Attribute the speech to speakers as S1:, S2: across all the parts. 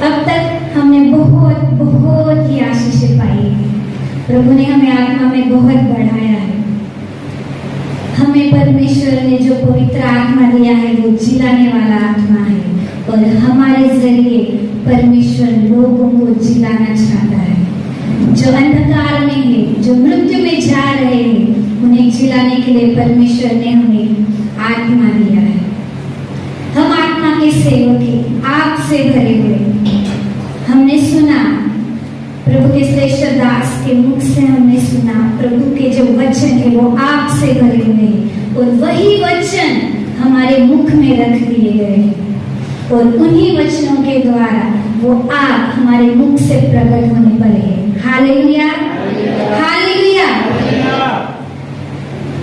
S1: अब तक हमने बहुत बहुत ही आशीषें पाई है। प्रभु ने हमें आत्मा में बहुत बढ़ाया है। हमें परमेश्वर ने जो पवित्र आत्मा दिया है वो जिलाने वाला आत्मा है, और हमारे जरिए परमेश्वर लोगों को जिलाना चाहता है। जो अंधकार में है, जो मृत्यु में जा रहे हैं, उन्हें जिलाने के लिए परमेश्वर ने हमें आत्मा दिया है। हम आत्मा के सेवक हैं, आग से भरे हुए। हमने सुना प्रभु के श्रेष्ठ दास के मुख से, हमने सुना प्रभु के जो वचन है वो आग से भरे हुए हैं, और वही वचन हमारे मुख में रख दिए गए हैं, और उन्हीं वचनों के द्वारा वो आग हमारे मुख से प्रकट होने पर है। Hallelujah, hallelujah.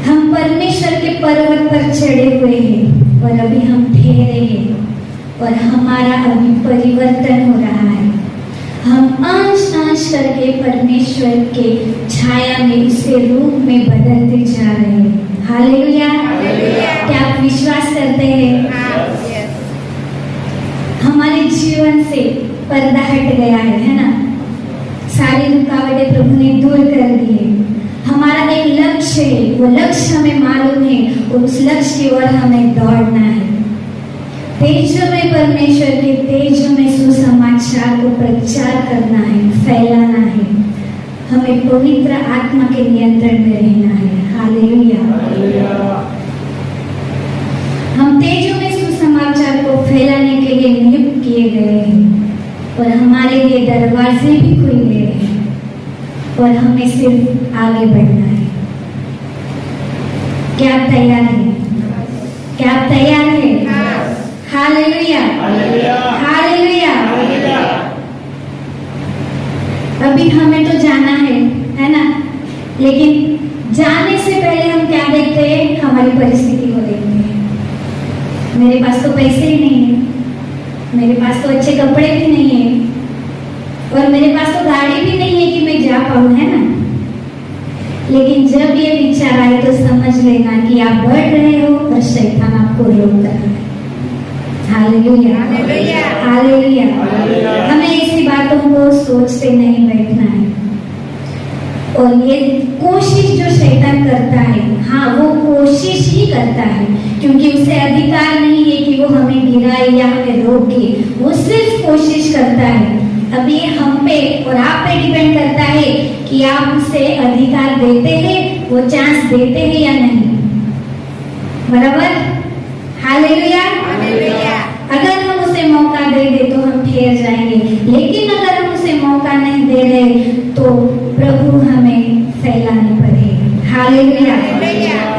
S1: हम परमेश्वर के पर्वत पर चढ़े हुए हैं, और अभी हम ठहरे हैं, और हमारा अभी परिवर्तन हो रहा है। हम अंश अंश करके परमेश्वर के छाया में, उसके रूप में बदलते जा रहे हैं। हालेलुया। क्या आप विश्वास करते हैं? हमारे जीवन से पर्दा हट गया है ना? सारी रुकावटें प्रभु ने दूर कर दी है। हमारा एक लक्ष्य है, वो लक्ष्य हमें मालूम है, और उस लक्ष्य की ओर हमें दौड़ना है। तेजों में, परमेश्वर के तेजों में सुसमाचार को प्रचार करना है, फैलाना है। हमें पवित्र आत्मा के नियंत्रण में रहना है। हालेलुया। हम तेजों में सुसमाचार को फैलाने के लिए नियुक्त किए गए हैं, और हमारे लिए दरवाजे भी खुल गए हैं, और हमें सिर्फ आगे बढ़ना है। क्या आप तैयार हैं? क्या आप तैयार हैं? Hallelujah, hallelujah. अभी हमें तो जाना है ना? लेकिन जाने से पहले हम क्या देखते हैं? हमारी परिस्थिति को देखते हैं। मेरे पास तो पैसे ही नहीं है, मेरे पास तो अच्छे कपड़े भी नहीं है, और मेरे पास तो गाड़ी भी नहीं है कि मैं जा पाऊं, है ना? लेकिन जब ये विचार आए तो समझ लेना कि आप बढ़ रहे हो और शैतान आपको रोक रहा है। Hallelujah, hallelujah. हमें ऐसी बातों को सोचते नहीं बैठना है। और ये कोशिश जो शैतान करता है, हाँ वो कोशिश ही करता है, क्योंकि उसे अधिकार नहीं है कि वो हमें गिराए या हमें रोके। वो सिर्फ कोशिश करता है। अब ये हम पे और आप पे डिपेंड करता है कि आप उसे अधिकार देते हैं, वो चांस देते हैं या नहीं। बराबर? हालेलुया। अगर हम उसे मौका दे दे तो हम ठहर जाएंगे, लेकिन अगर हम उसे मौका नहीं दे रहे तो प्रभु हमें फैलाने पड़ेगा। Hallelujah,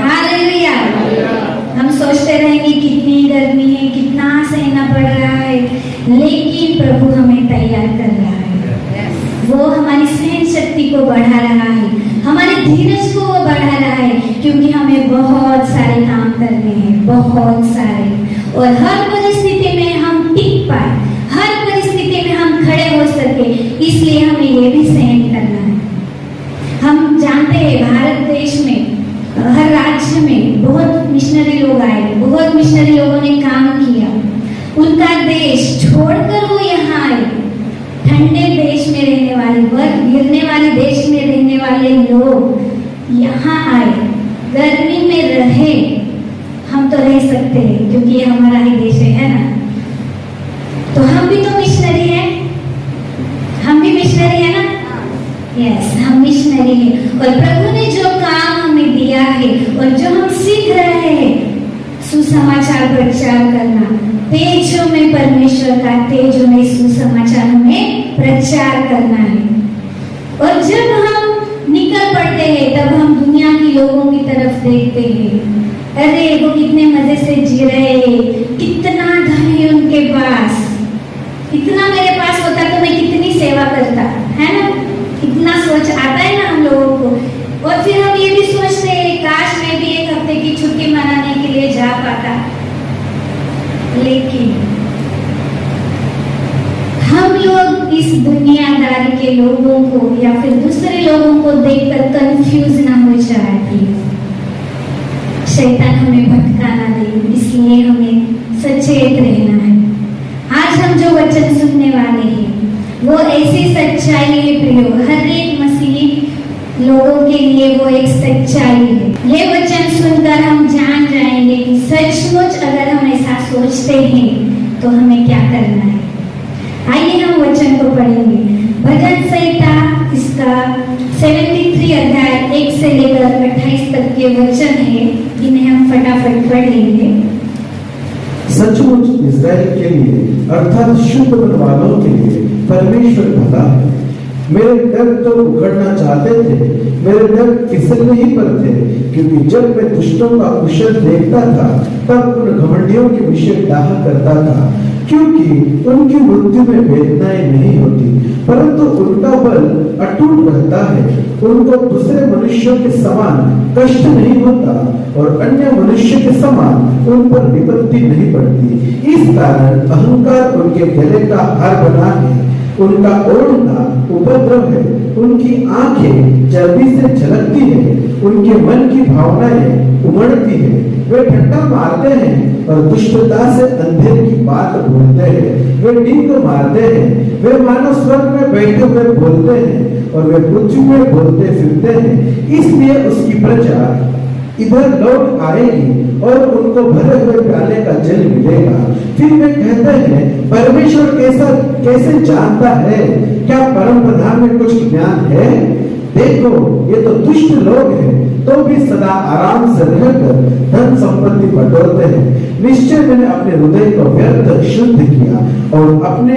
S1: hallelujah. हम सोचते रहेंगे कितनी गर्मी है, कितना सहना पड़ रहा है, लेकिन प्रभु हमें तैयार कर रहा है। वो हमारी सहन शक्ति को बढ़ा रहा है, हमारे धीरज को वो बढ़ा रहा है, क्योंकि हमें बहुत सारे काम करने हैं, बहुत सारे। और हर परिस्थिति में हम टिक पाए, हर परिस्थिति में हम खड़े हो सके, इसलिए हमें ये भी सहन करना है। हम जानते हैं भारत देश में हर राज्य में बहुत मिशनरी लोग आए, बहुत मिशनरी लोगों ने काम किया। उनका देश छोड़कर वो यहाँ आए। ठंडे देश में रहने वाले, बर्फ गिरने वाले देश में रहने वाले लोग यहाँ आए, गर्मी में रहे। हम तो रह सकते हैं क्योंकि ये हमारा ही देश है ना? तो हम भी तो मिशनरी हैं, हम भी मिशनरी है ना? यस, हम मिशनरी हैं। और प्रभु ने जो काम हमें दिया है और जो हम सीख रहे हैं, सुसमाचार प्रचार करना, तेजों में परमेश्वर का, तेजों में सुसमाचार हमें प्रचार करना है। और जब हम निकल पड़ते हैं तब हम दुनिया के लोगों की तरफ देखते हैं, अरे वो कितने मजे से जी रहे हैं, कितना धन है उनके पास, इतना मेरे पास होता तो मैं कितनी सेवा करता, है ना? इतना सोच आता है ना हम लोगों को। और फिर हम ये भी सोचते हैं काश मैं भी एक हफ्ते की छुट्टी मनाने के लिए जा पाता। लेकिन हम लोग इस दुनियादारी के लोगों को या फिर दूसरे लोगों को देखकर कंफ्यूज ना हो जाए। शैतान हमें भटका ना दे, इसलिए हमें सचेत रहना है। आज हम जो वचन सुनने वाले हैं वो ऐसी सच्चाई है प्रियो, हर एक मसीही लोगों के लिए वो एक सच्चाई है। ये वचन सुनकर हम जान जाएंगे कि सचमुच अगर हम ऐसा सोचते हैं तो हमें क्या करना है। आइए हम वचन को पढ़ेंगे। भजन संहिता इसका 73 अध्याय 1 से लेकर 28 तक के वचन है, इन्हें हम फटाफट पढ़ लेंगे।
S2: सचमुच इस्राएल के लिए अर्थात शुद्ध मन वालों के लिए परमेश्वर भला है। मेरे डर तो उखड़ना चाहते थे, मेरे डर फिसलने ही पर थे, क्योंकि जब मैं दुष्टों का कुशल देखता था तब उन घमंडियों के विषय डाह करता था, क्योंकि उनकी मृत्यु में वेदनाएं नहीं होती, परंतु उनका बल अटूट रहता है। उनको दूसरे मनुष्यों के समान कष्ट नहीं होता और अन्य मनुष्य के समान उन पर विपत्ति नहीं पड़ती। इस कारण अहंकार उनके गले का हार बना है, उनका ओढ़ना उपद्रव है, उनकी आंखें चर्बी से झलकती है, उनके मन की भावनाएं उमड़ती है। वे ठट्ठा मारते हैं और दुष्टता से अंधेर की बात बोलते हैं। वे डींग मारते हैं, वे मानव स्वर्ग में बैठे हुए बोलते हैं और वे पृथ्वी में बोलते फिरते हैं। इसलिए उसकी प्रजा इधर लौट आएगी और उनको भरे हुए प्याले का जल मिलेगा। फिर वे कहते हैं, परमेश्वर कैसे जानता है? क्या परम प्रधान में कुछ ज्ञान है? देखो, ये तो दुष्ट लोग हैं, तो भी सदा आराम से रहकर धन संपत्ति बटोरते हैं। निश्चय मैंने अपने हृदय को व्यर्थ शुद्ध किया और अपने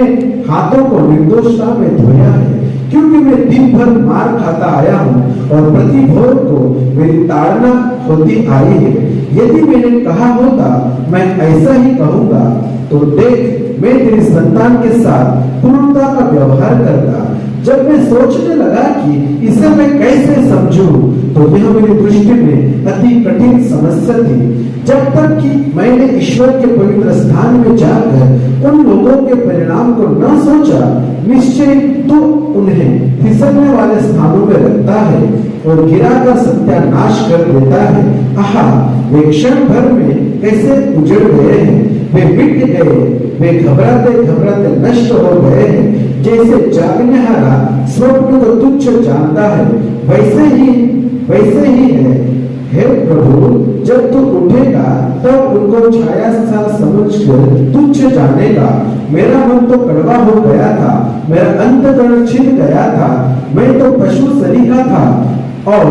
S2: हाथों को निर्दोषता में धोया है, क्योंकि मैं दिन भर मार खाता आया हूँ और प्रति भोर को मेरी ताड़ना होती आई है। यदि मैंने कहा होता मैं ऐसा ही कहूंगा, तो देख, मैं तेरी संतान के साथ क्रूरता का व्यवहार करता। जब मैं सोचने लगा कि इसे मैं कैसे समझूं, तो यह मेरी दृष्टि में अति कठिन समस्या थी। जब तक कि मैंने ईश्वर के पवित्र स्थान में जाकर उन लोगों के परिणाम को न सोचा, निश्चय तो उन्हें फिसलने वाले स्थानों में रखता है और गिराकर सत्यानाश कर देता है। आहा, वे क्षण भर में कैसे उजड़ गए हैं, वे मिट गए, वे घबराते घबराते नष्ट हो गए हैं। जैसे जागनेहारा स्वप्न को तुच्छ जानता है, वैसे ही है। हे प्रभु, जब तू उठेगा तब उनको छाया सा समझकर तुच्छ जानेगा। मेरा मन तो कड़वा हो गया था, मेरा अंतःकरण छिद गया था। मैं तो पशु सरीखा था और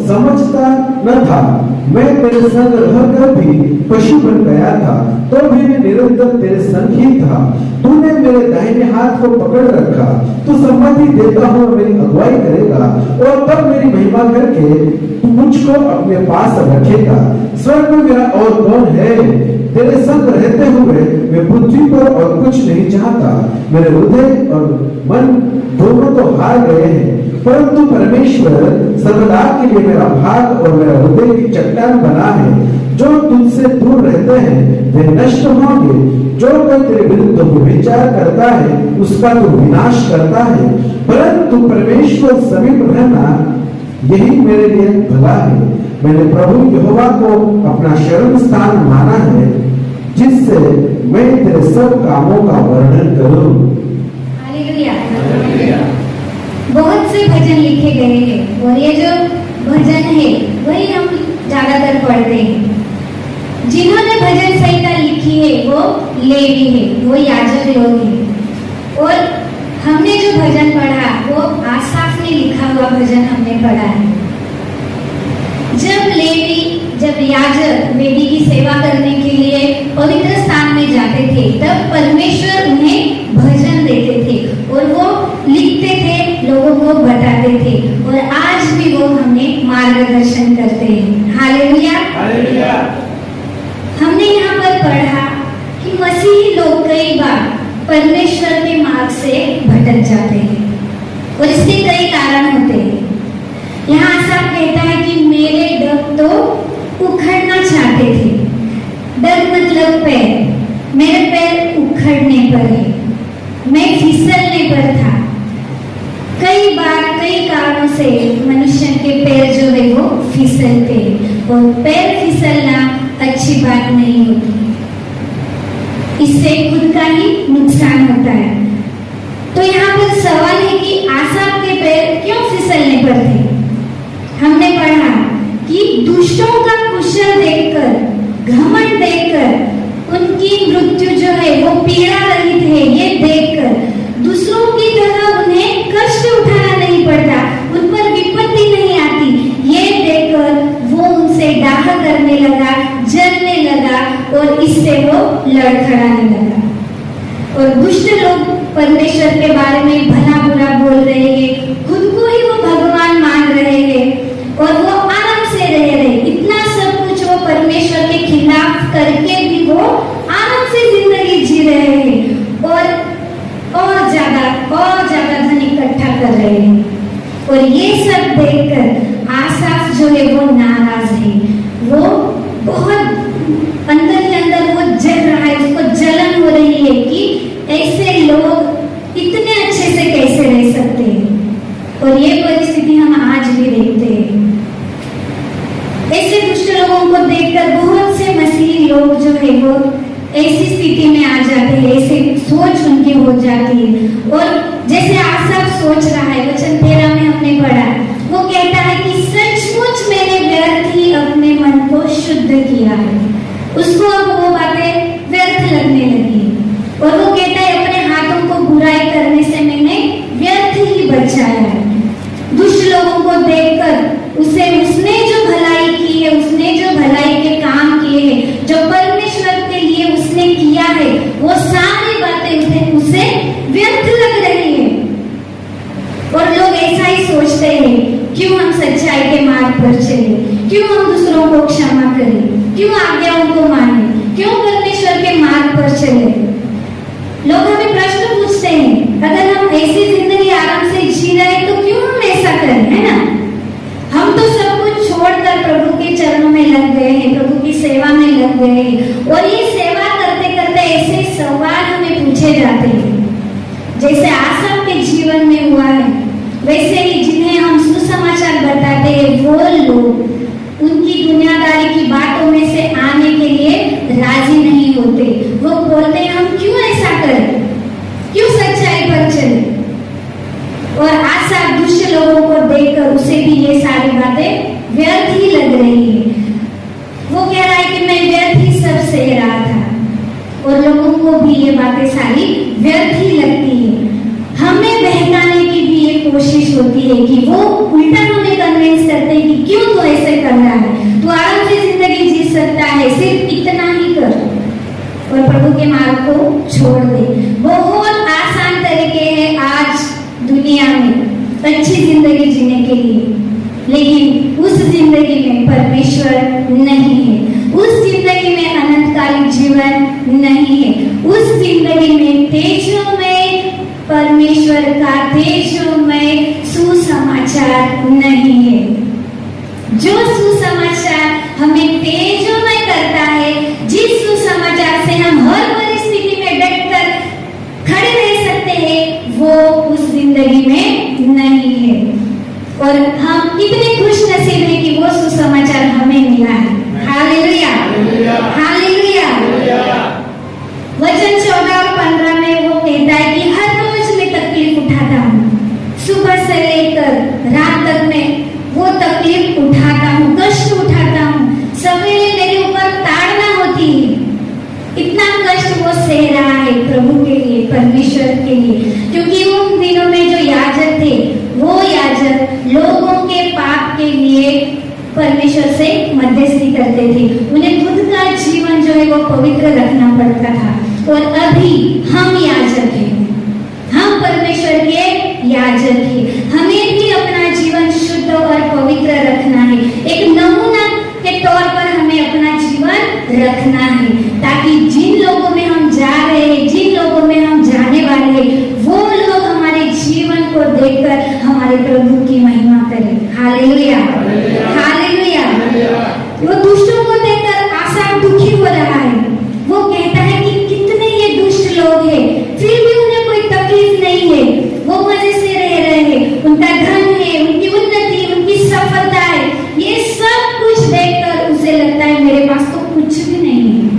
S2: समझता न था। मैं तेरे संग रहकर भी पशु बन गया था, तो भी मैं निरंतर तेरे संग ही था। तूने मेरे दाहिने हाथ को पकड़ रखा, तू सम्मति देता हुआ मेरी अगुवाई करेगा और तब मेरी महिमा करके तू मुझको अपने पास रखेगा। स्वर्ग में मेरा और कौन है? तेरे संग रहते हुए मैं पृथ्वी पर और कुछ नहीं चाहता। मेरे हृदय और मन दोनों तो हार गए हैं, परंतु परमेश्वर सर्वदा के लिए मेरा भाग और मेरा हृदय की चट्टान बना है। जो तुझसे दूर रहते हैं वे नष्ट होंगे। जो कोई तेरे विरुद्ध विचार करता है उसका तू विनाश करता है, परंतु परमेश्वर समीप रहना यही मेरे लिए भला है। मैंने प्रभु यहोवा को अपना शरण स्थान माना है, जिससे मैं तेरे सब कामों का वर्णन करूं।
S1: हालेलुया। बहुत से भजन लिखे गए हैं और ये जो भजन है वही हम ज्यादातर पढ़ते हैं। जिन्होंने भजन संहिता लिखी है वो लेवी है, वो याजक लोग हैं। और हमने जो भजन पढ़ा वो आसाफ ने लिखा हुआ भजन हमने पढ़ा है। जब याजक वेदी की सेवा करने के लिए पवित्र स्थान में जाते थे, तब परमेश्वर उन्हें भजन देते थे और वो लिखते थे, लोगों को बताते थे, और आज भी वो हमें मार्गदर्शन करते हैं। हालेलुया।
S2: हालेलुया।
S1: हमने यहाँ पर पढ़ा कि मसीही लोग कई बार परमेश्वर के मार्ग से भटक जाते हैं और इसके कई कारण होते हैं। यहाँ आसाफ कहता है कि मेरे डग तो उखड़ना चाहते थे। डग मतलब पैर, मेरे पैर उखड़ने पर है, मैं फिसलने पर था। कई बार कई कारणों से मनुष्य के पैर जो है वो फिसलते हैं और पैर फिसलना अच्छी बात नहीं होती, इससे खुद का ही नुकसान होता है। तो यहाँ पर सवाल है कि आसाप के पैर क्यों फिसलने पर थे? हमने पढ़ा कि दुष्टों का कुशल देखकर, घमंड देखकर उनकी मृत्यु जो है वो पीड़ा रहित है, ये देखकर दूसरों की तरह उन्हें कष्ट उठाना नहीं पड़ता, उन पर विपत्ति नहीं आती, ये देखकर वो उनसे डाह करने लगा, जलने लगा और इससे वो लड़खड़ाने लगा। और दुष्ट लोग परमेश्वर के बारे में भला बुरा बोल रहे हैं, खुद को ही वो भगवान मान रहे हैं और वो आराम से रह रहे। इतना सब कुछ वो परमेश्वर के खिलाफ करके भी वो आराम से जिंदगी जी रहे हैं और ज्यादा धन इकट्ठा कर रहे हैं। और ये सब देखकर आसाफ जो है वो नाराज है, वो बहुत अंदर ही अंदर वो जल रहा है, उसको जलन हो रही है कि ऐसे लोग इतने अच्छे से कैसे रह सकते हैं। और ये परिस्थिति हम आज भी देखते हैं। ऐसे दुष्ट लोगों को देखकर बहुत से मसीही लोग जो है वो ऐसी स्थिति में आ जाते हैं, ऐसे सोच उनकी हो जाती है। और जैसे आसाफ सोच रहा है, वचन 13 में हमने पढ़ा, वो कहता है कि सचमुच मैंने व्यर्थ ही अपने मन को शुद्ध किया है। उसको अब वो बातें व्यर्थ लगने लगी और वो कहता है अपने हाथों को बुराई करने से मैंने व्यर्थ ही बचाया है। दुष्ट लोगों को देखकर उसने जो भलाई की है, उसने जो भलाई के काम किए हैं, जो परमेश्वर के लिए उसने किया है, वो सारी बातें उसे व्यर्थ लग रही है। और लोग ऐसा ही सोचते हैं, क्यों हम सच्चाई के मार्ग पर चले, क्यों हम दूसरों को क्षमा करें, क्यों आज्ञाओं को माने, क्यों परमेश्वर के मार्ग पर चले। लोग हमें प्रश्न पूछते हैं, अगर हम ऐसी जिंदगी आराम से जी रहे हैं तो क्यों हम ऐसा करें, है ना? हम तो सब कुछ छोड़कर प्रभु के चरणों में लग गए हैं, प्रभु की सेवा में लग गए हैं। और ये सेवा करते करते ऐसे सवाल हमें पूछे जाते हैं, जैसे आसाफ के जीवन में हुआ है, वैसे ही जिन्हें हम सुसमाचार बताते हैं वो लोग उनकी दुनियादारी की बातों में से आने के लिए राजी नहीं होते। वो बोलते हैं हम क्यों ऐसा करें, क्यों सच्चाई पर चले। और आसाफ दुष्ट लोगों को देखकर उसे भी ये सारी बातें व्यर्थ ही लग रही है। वो कह रहा है कि मैं व्यर्थ ही सब सह रहा था और लोगों को भी ये बातें सारी व्यर्थ ही लगती है। हमें बहकाने की भी ये कोशिश होती है कि वो उल्टा हमें कन्विंस करते हैं कि क्यों तो ऐसे कर रहा है, तो आराम से जिंदगी जी सकता है, सिर्फ इतना ही कर और प्रभु के मार्ग को छोड़ दे। बहुत आसान तरीके हैं आज दुनिया में अच्छी जिंदगी जीने के लिए, लेकिन उस जिंदगी में परमेश्वर नहीं है, उस जिंदगी में अनंतकालिक जीवन नहीं है, उस जिंदगी में तेजोमय परमेश्वर का तेजोमय सुसमाचार नहीं है। जो सुसमाचार हमें तेजोमय करता है, जिस सुसमाचार से हम हर परिस्थिति में डटकर खड़े रह सकते हैं, वो उस जिंदगी में नहीं है। और हम इतने खुश नसीब हैं कि वो सुसमाचार हमें मिला है। Hallelujah, hallelujah. वचन 14 और 15 में वो कहता है कि हर रोज मैं तकलीफ उठाता हूँ, सुबह से लेकर रात तक मैं वो तकलीफ उठाता हूँ, कष्ट उठाता हूँ, सवेरे मेरे ऊपर ताड़ना होती है। इतना कष्ट वो सह रहा है प्रभु के लिए, परमेश्वर के लिए, क्योंकि उन दिनों में जो याजक थे, वो याजक लोगों के पाप के लिए परमेश्वर से मध्यस्थी करते थे। उन्हें खुद का जीवन जो है वो पवित्र रखना पड़ता था। और अभी हम याजक हैं, हम परमेश्वर के याजक हैं। हमें भी अपना जीवन शुद्ध और पवित्र रखना है। एक नमूना के तौर पर हमें अपना जीवन रखना है, ताकि जिन लोगों में हम जा रहे हैं, जिन लोगों में हम जाने वाले हैं, वो लोग हमारे जीवन को देखकर हमारे प्रभु की महिमा करें। Hallelujah, hallelujah. वो दुष्टों को देखकर आसाफ दुखी हो रहा है। वो कहता है कि कितने ये दुष्ट लोग हैं, फिर भी उन्हें कोई तकलीफ नहीं है, वो मजे से रह रहे हैं, उनका धन है, उनकी उन्नति, उनकी सफलता है। ये सब कुछ देखकर उसे लगता है मेरे पास तो कुछ भी नहीं है।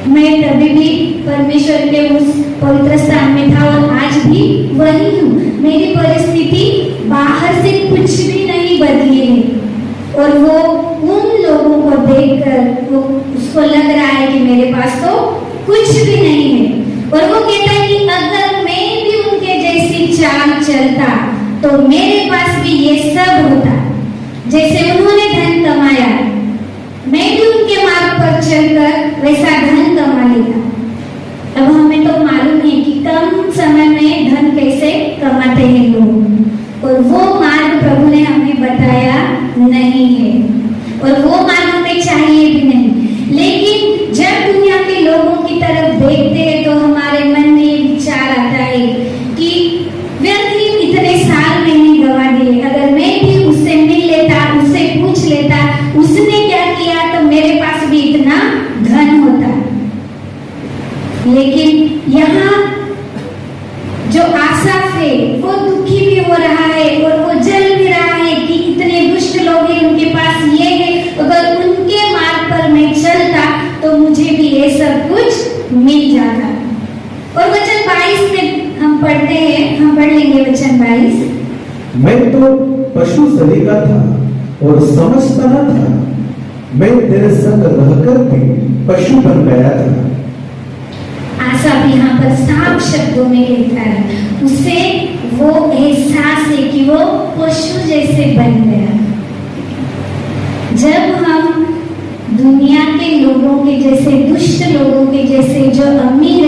S1: मैं तभी भी परमेश्वर के उस पवित्र स्थान में था और आज भी वही पर से कुछ भी नहीं बदली है। और वो उन लोगों को देखकर वो उसको लग रहा है कि मेरे पास तो कुछ भी नहीं है। और वो कहता है कि अगर मैं भी उनके जैसी चाल चलता तो मेरे पास भी ये सब होता। जैसे उन्होंने धन कमाया, मैं भी उनके मार्ग पर चलकर वैसा धन कमा लेता। अब हमें तो मालूम है कि कम समय में धन कैसे कमाते हैं लोग, और वो मार्ग प्रभु ने हमें बताया नहीं है, और वो मार्ग हमें चाहिए भी नहीं। लेकिन जब दुनिया के लोगों की तरफ देखते हैं तो हमारे मन में ये विचार आता है कि व्यर्थ ही इतने साल मैंने गवा दिए, अगर मैं भी उससे मिल लेता, उससे पूछ लेता उसने क्या किया तो मेरे पास भी इतना धन होता। लेकिन यहाँ जो आसाफ है वो दुखी भी हो रहा है और वो जल भी रहा है कि इतने दुष्ट लोग हैं, उनके पास ये है, अगर उनके मार्ग पर मैं चलता तो मुझे भी ये सब कुछ मिल जाता। और वचन 22 में हम पढ़ते हैं, हम पढ़ लेंगे वचन 22।
S2: मैं तो पशु शरीर का था और समझता न था, मैं तेरे संग रहकर भी पशु बन गया था।
S1: आसाफ यहाँ पर साफ शब्दों में कहता है, उसे वो एहसास है कि वो पशु जैसे बन गया। जब हम दुनिया के लोगों के जैसे, दुष्ट लोगों के जैसे, जो अमीर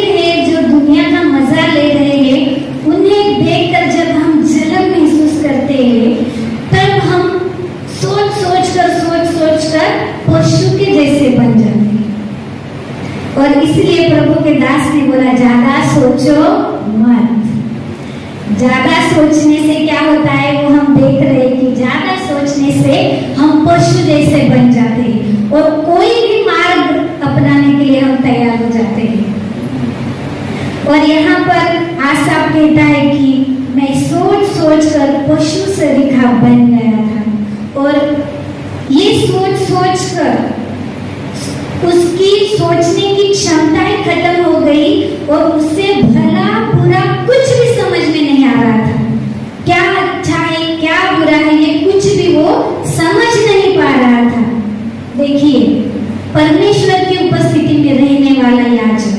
S1: है, जो दुनिया का मजा ले रहे हैं, उन्हें देखकर जब हम जलन महसूस करते हैं, तब हम सोच कर पशु के जैसे बन जाते हैं। और इसलिए प्रभु के दास ने बोला, ज्यादा सोचो मत। ज्यादा सोचने से क्या होता है वो हम देख रहे हैं कि ज्यादा सोचने से हम पशु जैसे बन जाते हैं और कोई भी मार्ग अपनाने के लिए हम तैयार हो जाते हैं। और यहाँ पर आसाफ कहता है कि मैं सोच कर पशु सरीखा बन गया था। और ये सोच कर उसकी सोचने की क्षमताएं खत्म हो गई और उससे भला बुरा कुछ भी समझ में नहीं आ रहा था। क्या अच्छा है क्या बुरा है ये कुछ भी वो समझ नहीं पा रहा था। देखिए, परमेश्वर की उपस्थिति में रहने वाला याजक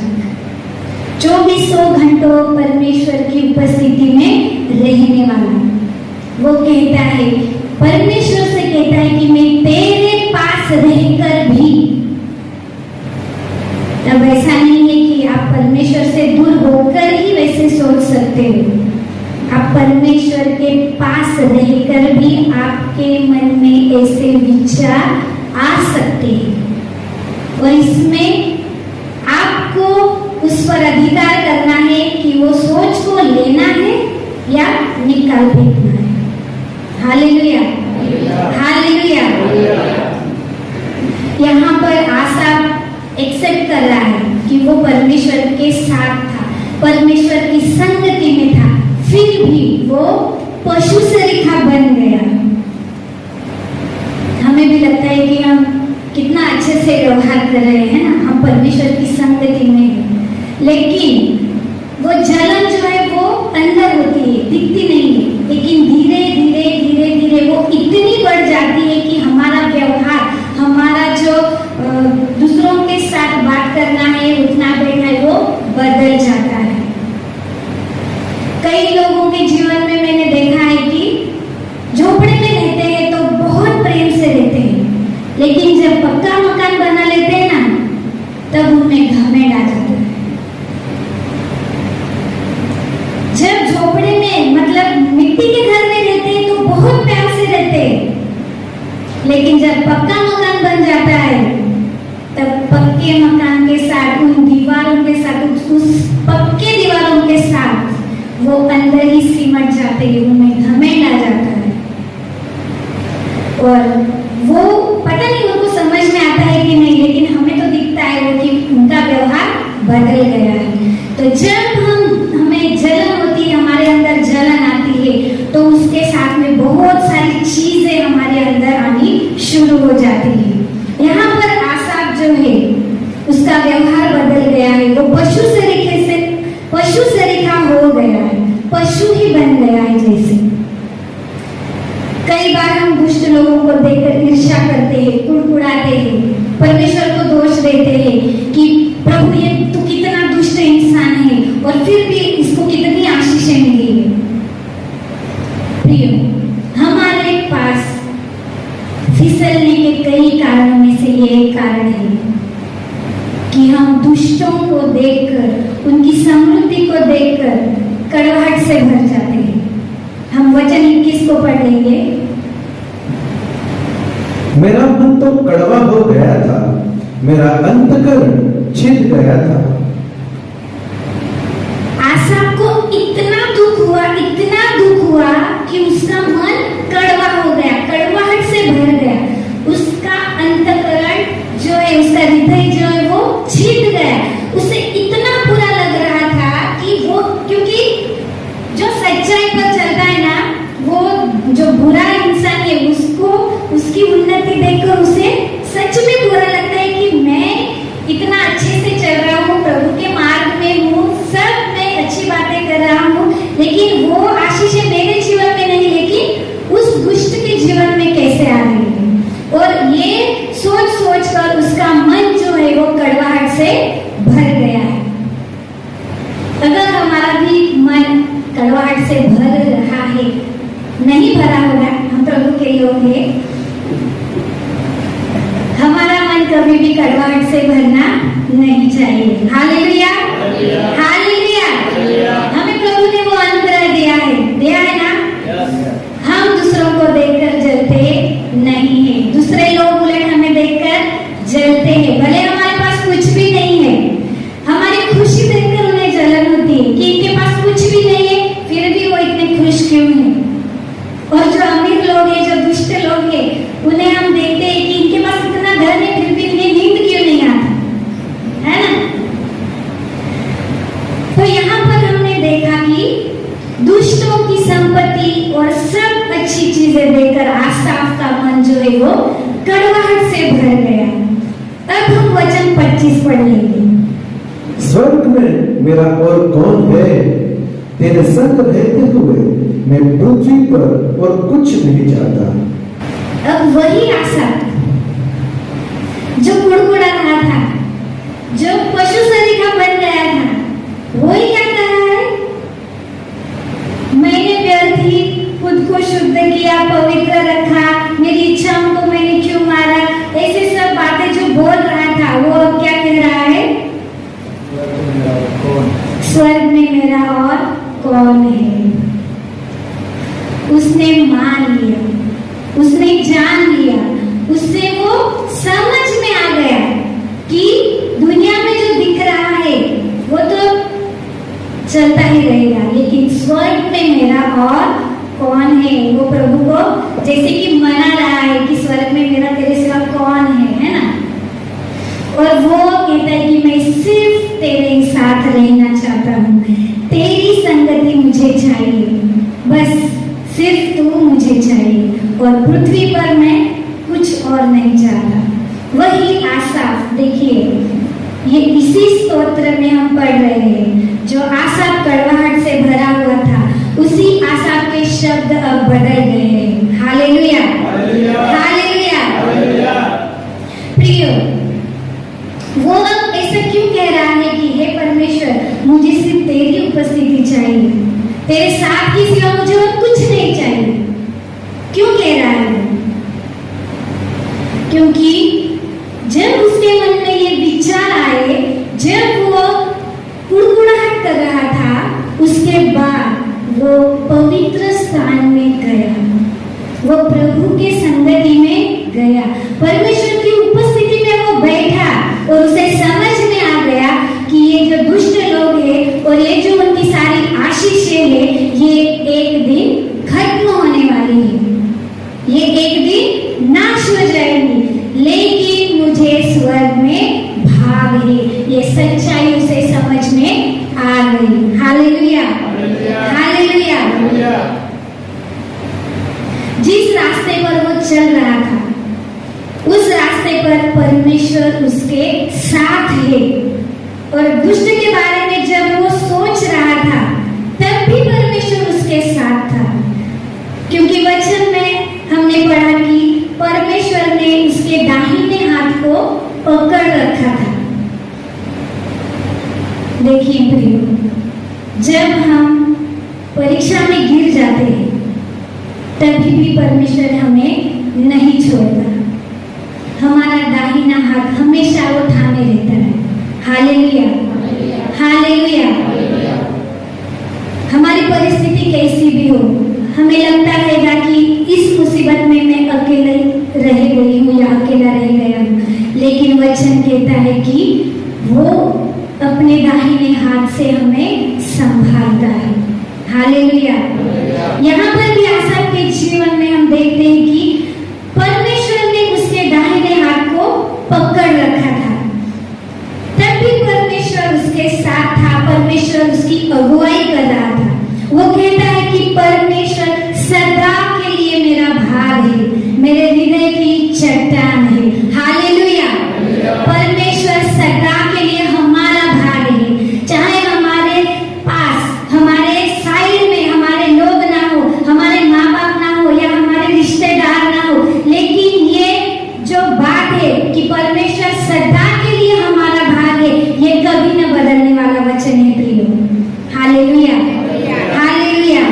S1: 2400 घंटों परमेश्वर की उपस्थिति में रहने वाला, वो कहता है, परमेश्वर से कहता है कि मैं तेरे पास रहकर भी। अब ऐसा नहीं है कि आप परमेश्वर से दूर होकर ही वैसे सोच सकते हो। आप परमेश्वर के पास रहकर भी आपके मन में ऐसे विचार आ सकते हैं और इसमें आपको उस पर अधिकार करना है कि वो सोच को लेना है या निकाल फेंकना है। Hallelujah, hallelujah. यहाँ पर आसाफ एक्सेप्ट कर रहा है कि वो परमेश्वर के साथ था, परमेश्वर की संगति में था, फिर भी वो पशु सरीखा बन गया। हमें भी लगता है कि हम कितना अच्छे से व्यवहार कर रहे हैं ना, हम परमेश्वर की संगति में हैं, लेकिन वो जलन जो है वो अंदर होती है, दिखती नहीं है, लेकिन धीरे धीरे वो इतनी बढ़ जाती है कि हमारा व्यवहार, हमारा जो दूसरों के साथ बात करना है, उठना बैठना है, वो बदल जाता है। कई लोगों के जीवन में मैंने देखा है कि झोपड़े में रहते हैं तो बहुत प्रेम से रहते हैं, लेकिन जब पक्का मकान बना लेते हैं ना, तब उनमें घमंड आ जाता है। जब झोपड़े में मतलब मिट्टी के घर में रहते हैं तो बहुत प्यार से रहते हैं, लेकिन जब पक्का मकान बन जाता है तब पक्के मकान के साथ, उन दीवारों के साथ, उस पक्के दीवारों के साथ वो अंदर ही सिमट जाते हैं, उनमें घमंड आ जाता है। और वो पता नहीं उनको समझ में आता है कि नहीं, लेकिन हमें तो दिखता है वो कि उनका व्यवहार बदल गया है। तो जब हमें जलन होती है, हमारे अंदर जलन आती है, तो उसके साथ में बहुत सारी चीजें हमारे अंदर आनी शुरू हो जाती है। यहाँ पर आसाफ जो है उसका व्यवहार बदल गया है, वो पशु सरीखा हो गया है। पशु ही बन गया है जैसे। कई बार हम दुष्ट लोगों को देखकर ईर्ष्या करते हैं, कुड़कुड़ाते हैं, परमेश्वर को दोष देते हैं कि प्रभु ये तू कितना दुष्ट इंसान है और फिर भी इसको कितनी आशीषें मिली है। प्रियो, हमारे पास फिसलने के कई कारणों में से ये एक कारण है कि हम दुष्टों को देखकर, उनकी समृद्धि को देखकर कड़वाहट से भर जाते हैं। हम वचन 21 को पढ़ेंगे।
S2: मेरा मन तो कड़वा हो गया था, मेरा अंतकरण छिद गया था।
S1: आसाप को इतना दुख हुआ कि उसका मन कड़वा हो गया, कड़वाहट से भर गया। उसका अंतकरण जो है, उसका हृदय जो है वो छिद गया। उसे इतना बुरा लग रहा था कि वो, क्योंकि जो सच्चाई पर चलता है ना, वो जो बुरा इंसान है उसको उसकी उन्नति देखकर उसे सच में बुरा लगता है कि मैं इतना अच्छे से चल रहा हूँ, प्रभु के मार्ग में हूँ, सब मैं अच्छी बातें कर रहा हूँ, लेकिन वो आशीषें मेरे जीवन में नहीं, लेकिन उस दुष्ट के जीवन में कैसे आ रही है। और ये सोच सोच कर उसका मन जो है वो कड़वाहट से भर गया है। अगर हमारा भी मन कड़वाहट से भर रहा है, नहीं भरा होगा, हम प्रभु के लोग हैं, हमारा मन कभी भी कड़वाहट से भरना नहीं चाहिए। Hallelujah, hallelujah. हमें प्रभु ने वो अनुग्रह दिया है ना। हम दूसरों को देखकर जलते नहीं है, दूसरे लोग उलट हमें देखकर जलते हैं। भले हमारे पास कुछ भी नहीं है, हमारी खुशी देखकर उन्हें जलन होती है कि इनके पास कुछ भी नहीं है, फिर भी वो इतने खुश क्यों हैं। और जो अमीर लोग हैं, जो दुष्ट लोग हैं, उन्हें हम देखते हैं कि इनके पास इतना धन है, फिर भी इन्हें नींद क्यों नहीं आता, है ना। तो यहाँ पर हमने देखा कि दुष्टों की संपत्ति और सब अच्छी चीजें देखकर आसाफ का मन जो है वो कड़वाहट से भर गया। अब हम वचन 25 पढ़ लेंगे।
S2: स्वर्ग में मेरा और कौन है, तेरे संग रहते हुए मैं पृथ्वी पर और कुछ नहीं चाहता।
S1: अब वही आसाफ जो कुड़कुड़ा रहा था, जो पशु सरीखा बन गया था, वही क्या कर रहा है, मैंने व्यर्थ ही खुद को शुद्ध किया, पवित्र रखा, मेरी इच्छाओं को मैंने क्यों मारा, ऐसे सब बातें जो बोल रहा था, वो अब क्या कह रहा है, स्वर्ग में मेरा और कौन है। उसने मान लिया, उसने जान लिया, उससे वो समझ में आ गया कि दुनिया में जो दिख रहा है वो तो चलता ही रहेगा, लेकिन स्वर्ग में मेरा और कौन है। वो प्रभु को जैसे कि मना रहा है कि स्वर्ग में मेरा तेरे सिवा कौन है ना। और वो कहता है कि मैं सिर्फ तेरे ही साथ रहना चाहता हूँ, तेरी संगति मुझे चाहिए, बस सिर्फ तू मुझे चाहिए, और पृथ्वी पर मैं कुछ और नहीं चाहता। वही आसाफ, देखिए ये इसी स्तोत्र में हम पढ़ रहे हैं, जो आसाफ कड़वाहट से भरा हुआ था, उसी आसाफ के शब्द अब बदल गए हैं। Hallelujah, hallelujah. प्रियो, वो अब ऐसा क्यों कह रहा है कि हे परमेश्वर, मुझे सिर्फ तेरी उपस्थिति चाहिए, तेरे साथ के सिवा मुझे और कुछ नहीं चाहिए। क्यों कह रहा है? क्योंकि जब उसके मन में ये विचार आए, जब वो कुड़कुड़ाहट कर रहा था, उसके बाद वो पवित्र स्थान में गया, वो प्रभु के संगति में गया, परमेश्वर की उपस्थिति में वो बैठा, और उसे समझ में आ गया कि ये जो दुष्ट लोग हैं और ये जो उनकी सारी आशीषें हैं, ये एक दिन खत्म होने वाली है, ये एक दिन नाश हो जाएंगी, लेकिन मुझे स्वर्ग में भाग है। ये सच्चाई उसे समझ में आ गई। Hallelujah, hallelujah. जिस रास्ते पर वो चल रहा था, उस रास्ते पर परमेश्वर उसके साथ है, और दुष्ट के बारे में जब वो सोच रहा था, तब भी परमेश्वर जब हम परीक्षा में गिर जाते हैं तभी भी परमेश्वर हमें नहीं छोड़ता। हमारा दाहिना हाथ हमेशा वो थामे रहता है। Hallelujah, hallelujah. हमारी परिस्थिति कैसी भी हो, हमें लगता रहेगा कि इस मुसीबत में मैं अकेले रह गई हूँ या अकेला रह गया हूँ, लेकिन वचन कहता है कि वो अपने दाहिने हाथ से हमें संभालता है। हालेलुया। यहाँ पर भी आसाफ के जीवन में हम देखते हैं कि परमेश्वर ने उसके दाहिने हाथ को पकड़ रखा था, तब भी परमेश्वर उसके साथ था, परमेश्वर उसकी अगुवाई कर रहा था। वो कहता है कि परमेश्वर सदा के लिए मेरा भाग है, मेरे हृदय की चट्टान है। हालेलुया। परमेश्वर सदा के लिए हमारा भाग है, चाहे हमारे पास, हमारे साइड में हमारे लोग ना हो, हमारे माँ बाप ना हो या हमारे रिश्तेदार ना हो, लेकिन ये जो बात है कि परमेश्वर सदा के लिए हमारा भाग है, ये कभी न बदलने वाला वचन है प्रियो। Hallelujah, hallelujah.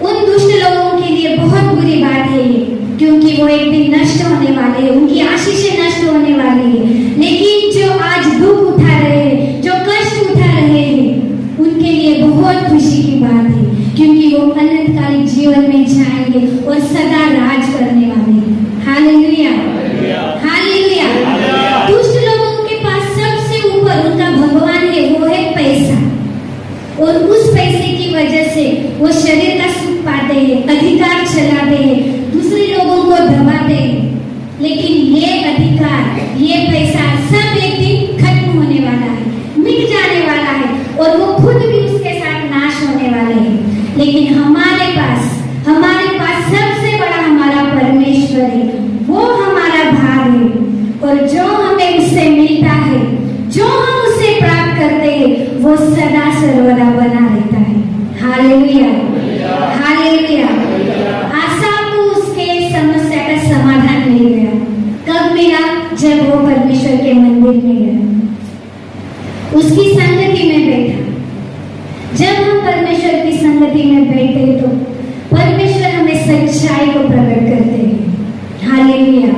S1: उन दुष्ट लोगों के लिए बहुत बुरी बात है ये, क्योंकि वो एक दिन नष्ट होने वाले हैं, उनकी आशीषें नष्ट होने वाली है। लेकिन जो आज दुख उठा रहे हैं, जो कष्ट उठा रहे हैं, उनके लिए बहुत खुशी की बात है, क्योंकि वो अनंतकालीन जीवन में जाएंगे और सदा राज करने वाले हैं। Hallelujah, hallelujah. दुष्ट लोगों के पास सबसे ऊपर उनका भगवान है, वो है पैसा, और उस पैसे की वजह से वो शरीर का सुख पाते हैं, अधिकार चलाते हैं, दूसरे लोगों को दबाते हैं। लेकिन ये अधिकार, ये पैसा सब एक दिन खत्म होने वाला है, मिट जाने वाला है, और वो खुद भी उसके साथ नाश होने वाले हैं। लेकिन हमारे पास सबसे बड़ा हमारा परमेश्वर है, वो हमारा भाग है, और जो हमें उससे मिलता है, जो हम उससे प्राप्त करते हैं, वो सदा सर्वदा बना रहता है। Hallelujah, hallelujah. आसाफ को उसके समस्या का समाधान मिल गया। कब मिला? जब वो परमेश्वर के मंदिर में गया, उसकी संगति में बैठा। जब हम परमेश्वर की संगति में बैठते तो परमेश्वर हमें सच्चाई को प्रकट करते हैं। हालेलुया।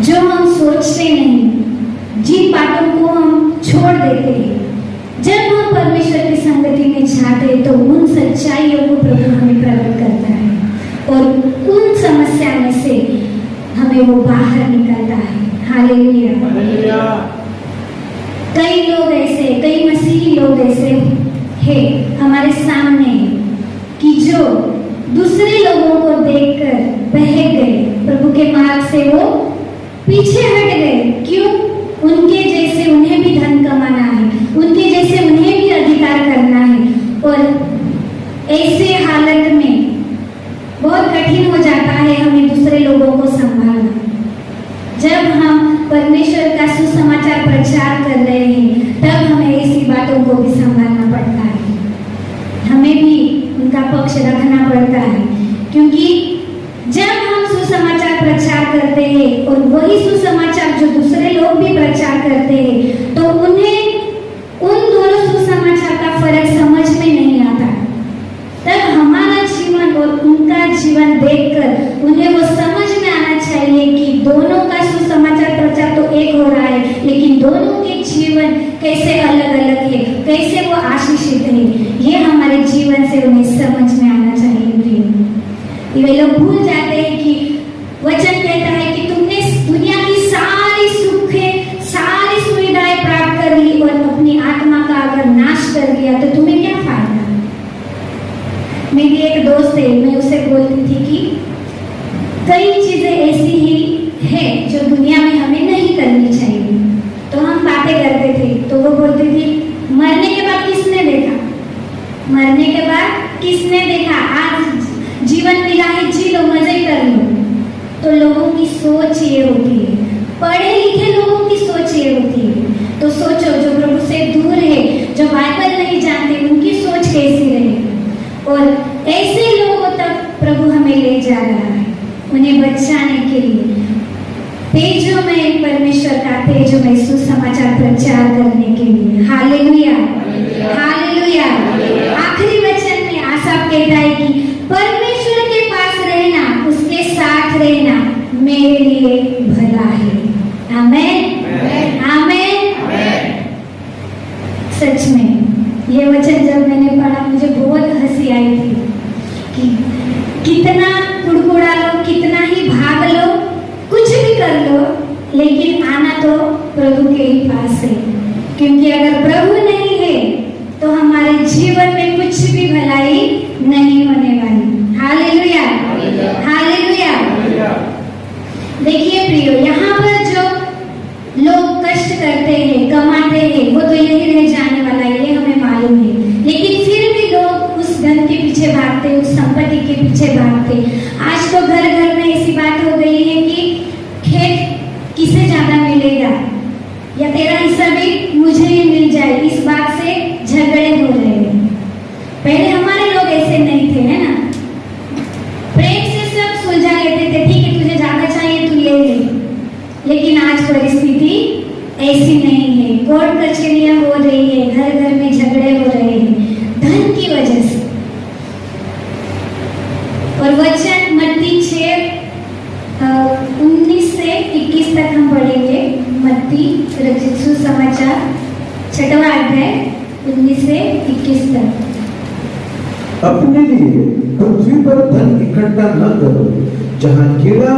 S1: जो हम सोचते नहीं, जिन बातों को हम छोड़ देते हैं, जब हम परमेश्वर की संगति में जाते हैं तो उन सच्चाइयों को प्रभु हमें प्रकट करता है, और उन समस्या में से हमें वो बाहर निकलता है। हालेलुया। कई लोग ऐसे, कई मसीही लोग ऐसे हैं हमारे सामने कि जो दूसरे लोगों को देखकर बहक गए, प्रभु के मार्ग से वो पीछे हट गए। क्यों? उनके जैसे उन्हें भी धन कमाना है, उनके जैसे उन्हें भी अधिकार करना है, और ऐसे हालत में बहुत कठिन हो जाता है हमें दूसरे लोगों को संभालना। जब हम परमेश्वर का सुसमाचार प्रचार कर रहे हैं, तब हमें ऐसी बातों को भी संभालना पड़ता है, हमें भी उनका पक्ष रखना पड़ता है। क्योंकि जब हम सुसमाचार प्रचार करते हैं और वही सुसमाचार जो दूसरे लोग भी प्रचार करते हैं, तो उन्हें उन दोनों सुसमाचार का फर्क समझ में नहीं आता। तब हमारा जीवन और उनका जीवन देखकर उन्हें वो समझ में आना चाहिए कि दोनों का सुसमाचार प्रचार तो एक हो रहा है, लेकिन दोनों के जीवन कैसे अलग अलग है, कैसे वो आशीषित है, ये हमारे जीवन से उन्हें समझ में आना चाहिए। वे लोग भूल जाते हैं कि वचन कहता है कि तुमने दुनिया की सारी सुखें, सारी सुविधाएं प्राप्त कर ली और अपनी आत्मा का अगर नाश कर दिया तो तुम्हें क्या फायदा। मेरी एक दोस्त है, मैं उसे बोलती थी कि कई चीजें ऐसी ही है जो दुनिया में हमें नहीं करनी चाहिए। तो हम बातें करते थे, तो वो बोलती थी मरने के बाद किसने देखा, मरने के बाद किसने देखा, आज जीवन मिला है, जी लो, मजे कर लो। तो लोगों की सोच ये होती है, पढ़े लिखे लोगों की सोच ये होती है। तो सोचो, जो प्रभु से दूर है, जो बाइबल नहीं जानते, उनकी सोच कैसी रहेगी। और ऐसे लोगों तक प्रभु हमें ले जा रहा है, उन्हें बचाने के लिए तेजोमय परमेश्वर का तेजोमय सुसमाचार प्रचार करने के लिए। हालेलुया, कहता है कि परमेश्वर के पास रहना, उसके साथ रहना मेरे लिए भला है। आमेन, आमेन। सच में ये वचन जब मैंने पढ़ा मुझे बहुत हंसी आई थी कि कितना कुड़कुड़ा लो, कितना ही भाग लो, कुछ भी कर लो, लेकिन आना तो प्रभु के ही पास है। क्योंकि अगर प्रभु नहीं है तो हमारे जीवन में कुछ भी भलाई नहीं होने वाली। Hallelujah, hallelujah. देखिए प्रियो, यहाँ पर जो लोग कष्ट करते हैं, कमाते हैं, वो तो यही रह जाने वाला है, ये हमें मालूम है। लेकिन फिर भी लोग उस धन के पीछे भागते, उस संपत्ति के पीछे भागते। आज तो घर घर में ऐसी बात हो गई है कि खेत किसे ज्यादा मिलेगा या तेरा हिस्सा भी मुझे ही मिल जाए, इस बात से झगड़े हो रहे हैं। पहले हमारे लोग ऐसे नहीं थे, है ना, प्रेम से सब सुलझा लेते थे, ठीक है तुझे ज्यादा चाहिए तू ले ले। लेकिन आज परिस्थिति ऐसी नहीं है, कोर्ट कचहरियां हो रही है, घर घर में झगड़े हो रहे हैं धन की वजह से। और वचन मत्ती 6:19 से 21 तक हम पढ़ेंगे। मत्ती रचित सुसमाचार 6वां अध्याय 19 से 21 तक।
S2: अपने लिए पृथ्वी पर धन इकट्ठा न करो, जहाँ कीड़ा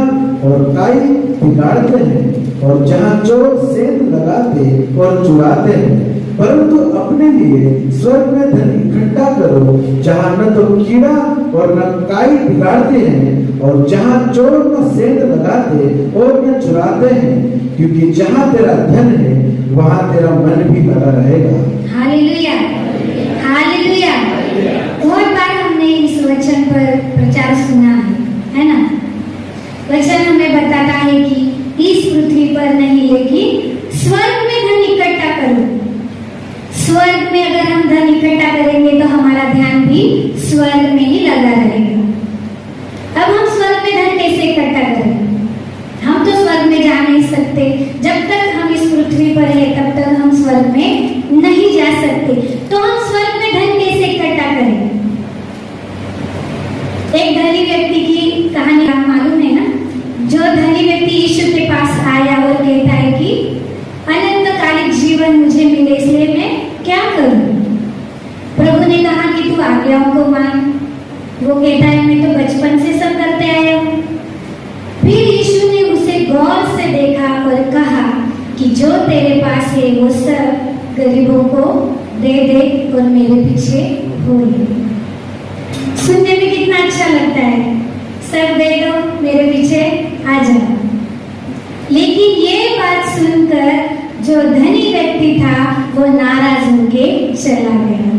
S2: और काई बिगाड़ते हैं और जहाँ चोर सेंध लगाते और चुराते हैं, परंतु अपने लिए स्वर्ग में धन इकट्ठा करो, जहाँ न तो कीड़ा और न काई बिगाड़ते हैं और जहाँ चोर न सेंध लगाते और न चुराते हैं, क्योंकि जहाँ तेरा धन है वहाँ तेरा मन भी लगा रहेगा।
S1: Hallelujah, hallelujah. बहुत बार हमने इस वचन पर प्रचार सुना है ना। वचन हमें बताता है कि इस पृथ्वी पर नहीं, लेकिन स्वर्ग में धन इकट्ठा करो। स्वर्ग में अगर हम धन इकट्ठा करेंगे तो हमारा ध्यान भी स्वर्ग में ही लगा रहेगा। अब हम स्वर्ग में धन कैसे इकट्ठा करें? हम तो स्वर्ग में जा नहीं सकते, जब तक हम इस पृथ्वी पर है तब तक हम स्वर्ग में नहीं जा सकते। तो हम स्वर्ग में धन कैसे इकट्ठा करें? एक धनी व्यक्ति की कहानी आप मालूम है ना, जो धनी व्यक्ति यीशु के पास आया और कहता है कि अनंतकालिक जीवन मुझे मिले, इसलिए मैं क्या करूं? प्रभु ने कहा कि तू आज्ञाओं को मान। वो कहता है मैं तो बचपन से सब करते आया हूं। फिर यीशु ने उसे गौर से देखा और कहा कि जो तेरे पास है वो सब गरीबों को दे दे और मेरे पीछे हो ले। सुनने में कितना अच्छा लगता है, सब दे दो मेरे पीछे आ जाओ। लेकिन ये बात सुनकर जो धनी व्यक्ति था वो नाराज होके चला गया।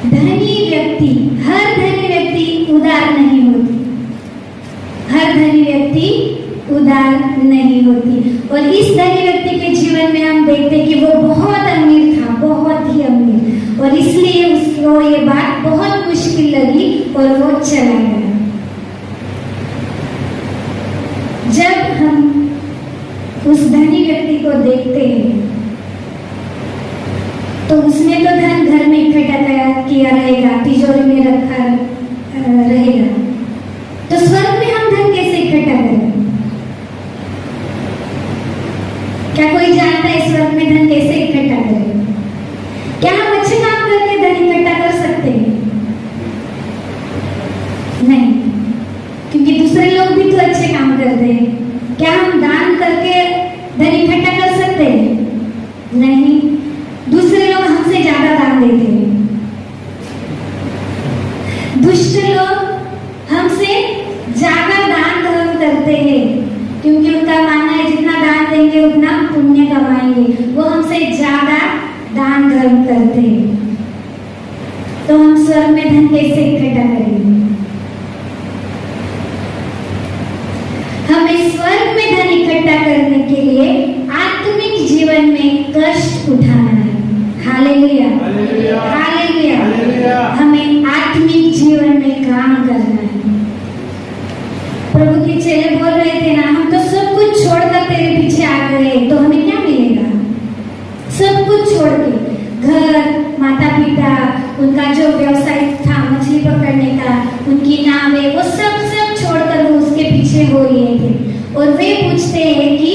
S1: धनी व्यक्ति, हर धनी व्यक्ति उदार नहीं होती, हर धनी व्यक्ति उदार नहीं होती। और इस धनी व्यक्ति के जीवन में हम देखते कि वो बहुत अमीर था, बहुत ही अमीर, और इसलिए उसको ये बात बहुत मुश्किल लगी और वो चला गया। जब हम उस धनी व्यक्ति को देखते हैं तो उसने तो धन घर में इकट्ठा किया रहेगा, तिजोरी में रखा रहेगा, तो स्वर्ग में हम धन कैसे इकट्ठा करें? क्या कोई जानता है स्वर्ग में धन कैसे इकट्ठा करें? क्या हम अच्छे काम करके धन इकट्ठा कर सकते हैं? नहीं, क्योंकि दूसरे लोग भी तो अच्छे काम करते हैं। क्या हम दान करके धन इकट्ठा कर सकते हैं? नहीं, दूसरे लोग हमसे ज्यादा दान देते हैं। दुष्ट लोग हमसे ज्यादा दान धर्म करते हैं, क्योंकि उनका मानना है जितना दान देंगे उतना पुण्य कमाएंगे। वो हमसे ज्यादा दान धर्म करते हैं। तो हम स्वर्ग में धन कैसे इकट्ठा करेंगे? हमें स्वर्ग में धन इकट्ठा करने के लिए आत्मिक जीवन में कष्ट उठाना है। Hallelujah, hallelujah. हमें आत्मिक जीवन में काम करना है। प्रभु के चेले बोल रहे थे ना, हम तो सब कुछ छोड़कर तेरे पीछे आ गए, तो हमें क्या मिलेगा? सब कुछ छोड़ के, घर, माता पिता, उनका जो व्यवसाय था, मछली पकड़ पीछे हो लिए थे और वे पूछते हैं कि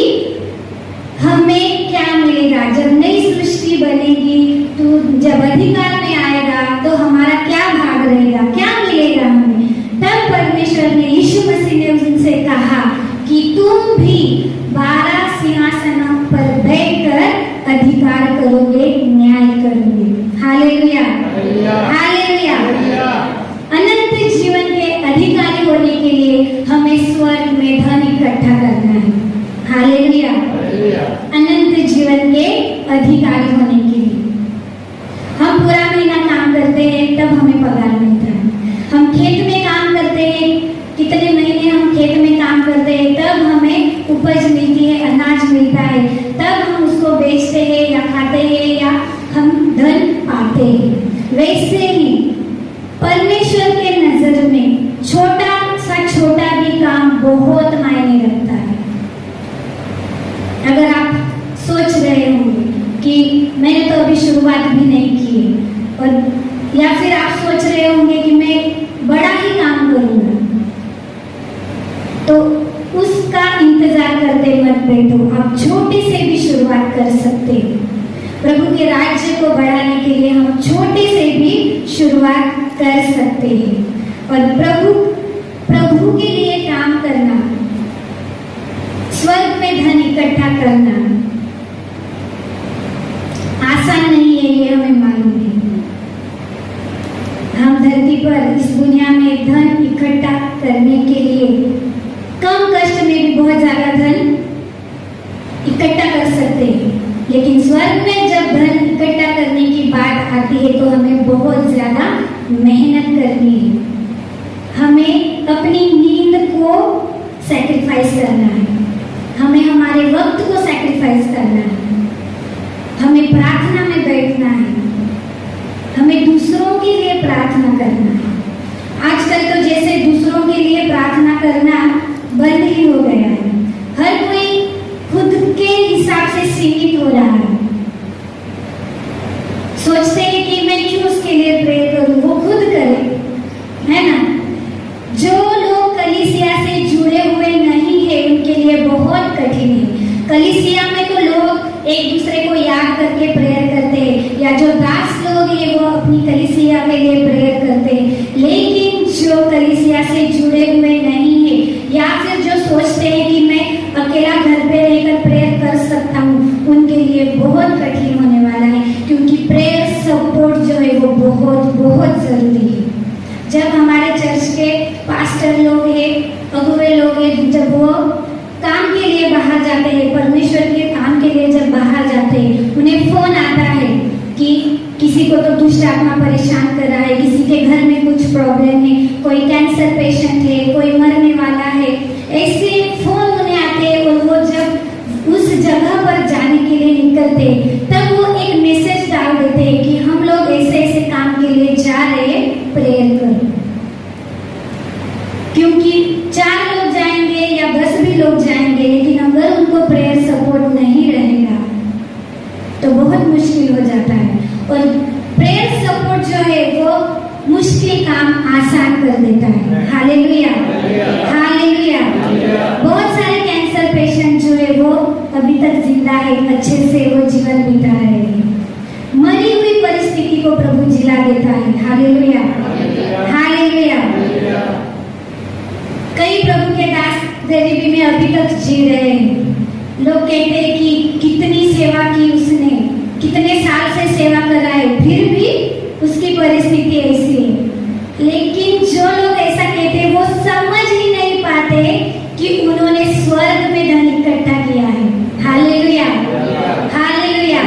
S1: हमें क्या मिलेगा जब नई सृष्टि बनेगी, तो जब अधिकार में आएगा तो हमारा क्या भाग रहेगा, क्या मिलेगा हमें। तब परमेश्वर ने, यीशु मसीह ने उनसे कहा कि तुम भी 12 सिंहासनों पर बैठकर अधिकार करोगे, न्याय करोगे। Hallelujah, hallelujah. अनंत जीवन के अधिकारी होने के लिए हमें स्वर्ग में धन इकट्ठा करना है। हालेलुया। अनंत जीवन के अधिकारी होने के लिए हम पूरा महीना काम करते हैं, तब हमें पगार मिलता है। हम खेत में काम करते हैं, कितने महीने हम खेत में काम करते हैं, तब हमें उपज मिलती है, अनाज मिलता है, तब हम उसको बेचते हैं या खाते हैं या हम धन पाते हैं। वैसे ही परमेश्वर के नजर में छोटा भी काम बहुत मायने रखता है। अगर आप सोच रहे होंगे कि मैंने तो अभी शुरुआत भी नहीं की है, और या फिर आप सोच रहे होंगे कि मैं बड़ा ही काम करूंगा, तो उसका इंतजार करते मत बैठो। आप छोटे से भी शुरुआत कर सकते हैं। प्रभु के राज्य को बढ़ाने के लिए हम छोटे से भी शुरुआत कर सकते हैं। और प्रभु के लिए काम करना, स्वर्ग में धन इकट्ठा करना आसान नहीं है, ये हमें मालूम है। हम धरती पर इस दुनिया में धन इकट्ठा करने के लिए कम कष्ट में भी बहुत ज्यादा धन इकट्ठा कर सकते हैं, लेकिन स्वर्ग में जब धन इकट्ठा करने की बात आती है तो हमें बहुत ज्यादा मेहनत करनी है। हमें अपनी नींद को सैक्रिफाइस करना है, हमें हमारे वक्त को सैक्रिफाइस करना है, हमें प्रार्थना में बैठना है, हमें दूसरों के लिए प्रार्थना करना है। आजकल तो जैसे दूसरों के लिए प्रार्थना करना बंद ही हो गया है। हर कोई खुद के हिसाब से सीमित हो रहा है। सोचते हैं कि मैं क्यों उसके लिए प्रे करूं, वो खुद करे, है ना। जो लोग कलीसिया से जुड़े हुए नहीं है उनके लिए बहुत कठिन है। कलीसिया में तो लोग एक दूसरे को याद करके प्रेयर करते हैं, या जो दास लोग हैं वो अपनी कलीसिया के लिए प्रेयर करते हैं, लेकिन जो कलीसिया से जुड़े हुए नहीं है या फिर जो सोचते हैं कि मैं अकेला घर पे रहकर प्रेयर कर सकता हूँ, उनके लिए बहुत कठिन होने वाला है, क्योंकि प्रेयर सपोर्ट जो है वो बहुत बहुत जरूरी है। जब हमारे चर्च के पास्टर लोग हैं, अगुवे लोग हैं, जब वो काम के लिए बाहर जाते हैं, परमेश्वर के काम के लिए जब बाहर जाते हैं, उन्हें फोन आता है कि किसी को तो दुष्ट आत्मा परेशान कर रहा है, किसी के घर में कुछ प्रॉब्लम है, कोई कैंसर पेशेंट है, कोई मरने वाला है, ऐसे फोन उन्हें आते हैं। और वो जब उस जगह पर जाने के लिए निकलते हैं, तब वो एक मैसेज डाल देते हैं कि हम लोग ऐसे ऐसे काम के लिए जा रहे हैं, प्रेयर करो। क्योंकि 4 लोग जाएंगे या 10 भी लोग जाएंगे, लेकिन अगर उनको प्रेयर सपोर्ट नहीं रहेगा तो बहुत मुश्किल हो जाता है। और प्रेयर सपोर्ट जो है वो मुश्किल काम आसान कर देता है। Hallelujah, hallelujah. बहुत सारे कैंसर पेशेंट जो है वो अभी तक जिंदा है, अच्छे से वो जीवन बिता रहे हैं। मरी हुई परिस्थिति को प्रभु जिला देता है। Hallelujah, hallelujah. कई प्रभु के दास गरीबी में अभी तक जी रहे हैं। लोग कहते हैं कि कितनी सेवा की उसने, कितने साल से सेवा कर रहा है, फिर भी उसकी परिस्थिति ऐसी है। लेकिन जो लोग ऐसा कहते हैं वो समझ ही नहीं पाते कि उन्होंने स्वर्ग में धन इकट्ठा किया है। Hallelujah, hallelujah.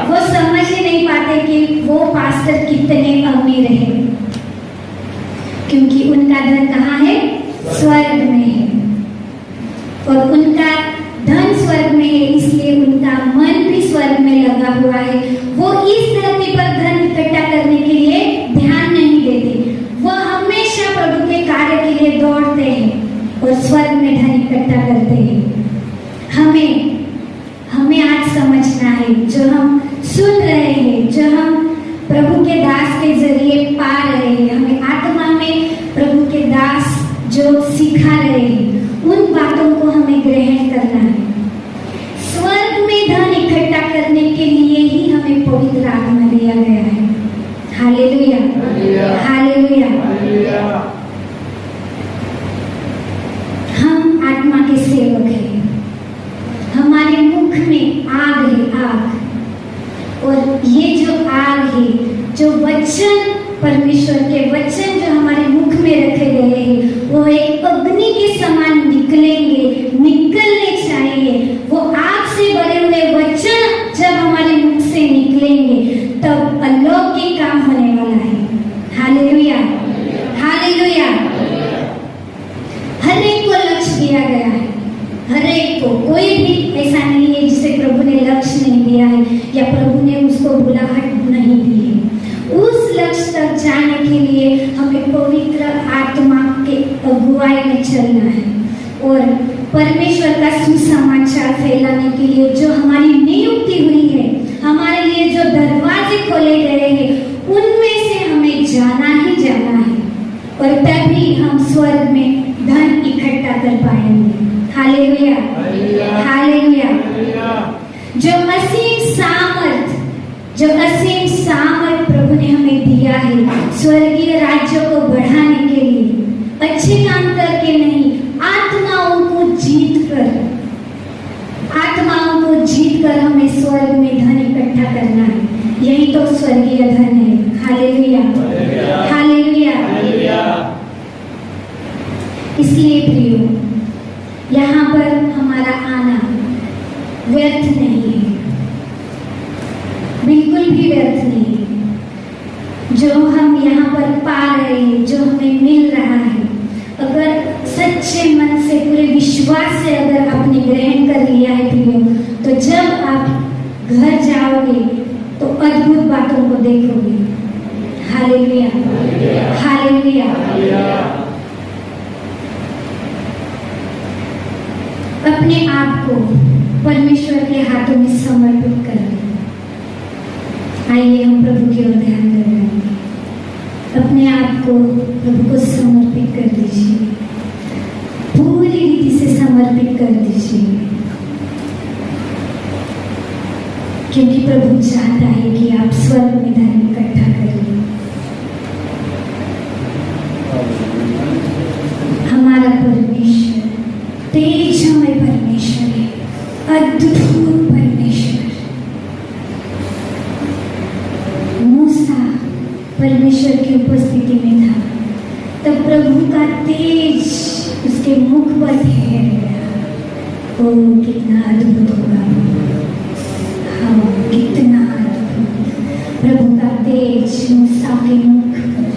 S1: वो समझ ही नहीं पाते कि वो पास्टर कितने अमीर है, क्योंकि उनका धन कहाँ है? स्वर्ग में है। और उनका धन स्वर्ग में है, इसलिए उनका मन भी स्वर्ग में लगा हुआ है। वो इस धरती पर धन इकट्ठा करने के लिए ध्यान नहीं देते, वो हमेशा प्रभु के कार्य के लिए दौड़ते हैं और स्वर्ग में धन इकट्ठा करते हैं। हमें आज समझना है, जो हम सुन रहे हैं, जो हम प्रभु के दास के जरिए पा रहे हैं, हमें आत्मा में प्रभु के दास जो सिखा रहे हैं, परमेश्वर के वचन जो हमारे मुख में रखे गए हैं वो एक अग्नि के समान निकलने चाहिए। वो आग से भरे हुए वचन जब हमारे मुख से निकलेंगे तब अलौकिक काम होने वाला है। Hallelujah, hallelujah. हर एक को लक्ष्य दिया गया है, हर एक को। कोई भी ऐसा नहीं है जिसे प्रभु ने लक्ष्य नहीं दिया है या प्रभु ने उसको बुलाहट नहीं दी है। उस लक्ष्य तक जाने के लिए हमें पवित्र आत्मा के अगुवाई में चलना है और परमेश्वर का सुसमाचार फैलाने के लिए जो हमारी नियुक्ति हुई है, हमारे लिए जो दरवाजे खोले गए हैं, उनमें से हमें जाना ही जाना है और तभी हम स्वर्ग में धन इकट्ठा कर पाएंगे। Hallelujah, hallelujah. जो असीम सामर्थ प्रभु ने हमें दिया है स्वर्गीय राज्य को बढ़ाने के लिए, अच्छे काम करके नहीं, आत्माओं को जीत कर हमें स्वर्ग में धन इकट्ठा करना है। यही तो स्वर्गीय धन है। Hallelujah, hallelujah. इसलिए प्रियो, यहाँ पर हमारा आना व्यर्थ नहीं है, बिल्कुल भी व्यर्थ नहीं है। जो हम यहाँ पर पा रहे हैं, जो हमें मिल रहा है, अगर सच्चे मन से, पूरे विश्वास से अगर आपने ग्रहण कर लिया है प्रियो, तो जब आप घर जाओगे तो अद्भुत बातों को देखोगे। Hallelujah, hallelujah. अपने आप को परमेश्वर के हाथों में समर्पित कर दें। आइए हम प्रभु की ओर ध्यान लगाएंगे। अपने आप को प्रभु को समर्पित कर दीजिए, पूरी रीति से समर्पित कर दीजिए, क्योंकि प्रभु चाहता है कि आप स्वर्ग में धन इकट्ठा करें। हमारा परमेश्वर तेजमय परमेश्वर है, अद्भुत परमेश्वर। मूसा परमेश्वर की उपस्थिति में था, तब प्रभु का तेज उसके मुख पर ठहर गया। ओ कितना अद्भुत होगा, हाँ कितना अद्भुत। प्रभु का तेज मूसा के मुख पर,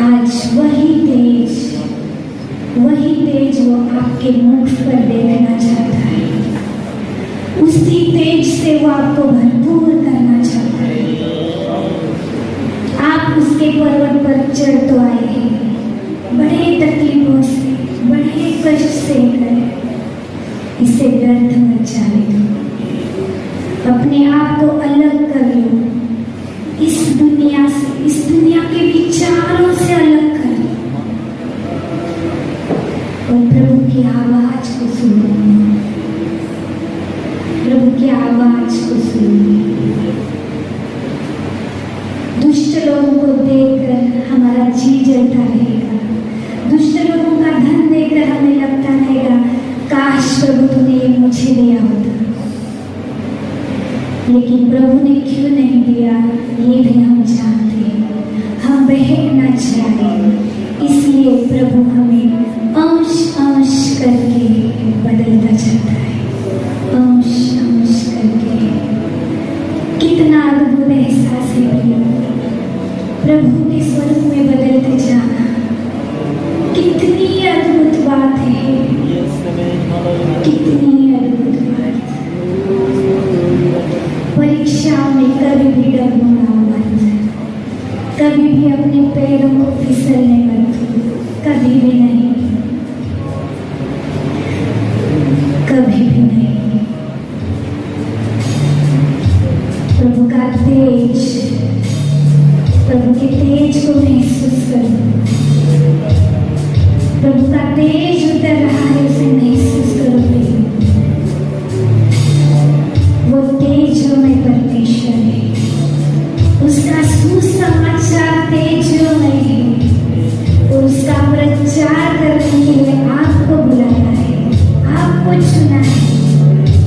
S1: आज वही तेज वो आपके मुख पर देखना चाहता है। उसी तेज से वो आपको भरपूर करना चाहता है। आप उसके पर्वत पर चढ़ तो आए हैं, बड़े तकलीफों से, बड़े कष्ट से गए। इसे व्यर्थ मत जाने दो। अपने आप को अलग कर लो इस दुनिया से, इस दुनिया के विचारों से अलग कर लो और प्रभु की आवाज को सुनो, प्रभु की आवाज को सुनो। दुष्ट लोगों को देखकर हमारा जी जलता रहेगा, दुष्ट लोगों का धन देखकर हमें लगता रहेगा काश प्रभु तूने ये मुझे दिया होता। लेकिन प्रभु ने क्यों नहीं दिया ये भी हम जानते हैं। हम बहक न जाए, इसलिए प्रभु हमें अंश अंश करके बदलता जाता है, अंश अंश करके। कितना अद्भुत एहसास है प्रभु के स्वरूप में बदलते जाना, कितनी अद्भुत बात है, कितनी अद्भुत बात। परीक्षाओं में कभी भी डगमगाओ मत, कभी भी अपने पैरों को फिसलने मत, कभी भी नहीं, कभी भी नहीं। प्रभु का तेज, प्रभु के तेज को महसूस करो। प्रभु का तेज उतर रहा है, उसे महसूस करो। वो तेज में परमेश्वर है, उसका सुसमाचार तेज में है, और उसका प्रचार करने के लिए आपको बुलाया है, आपको चुना है।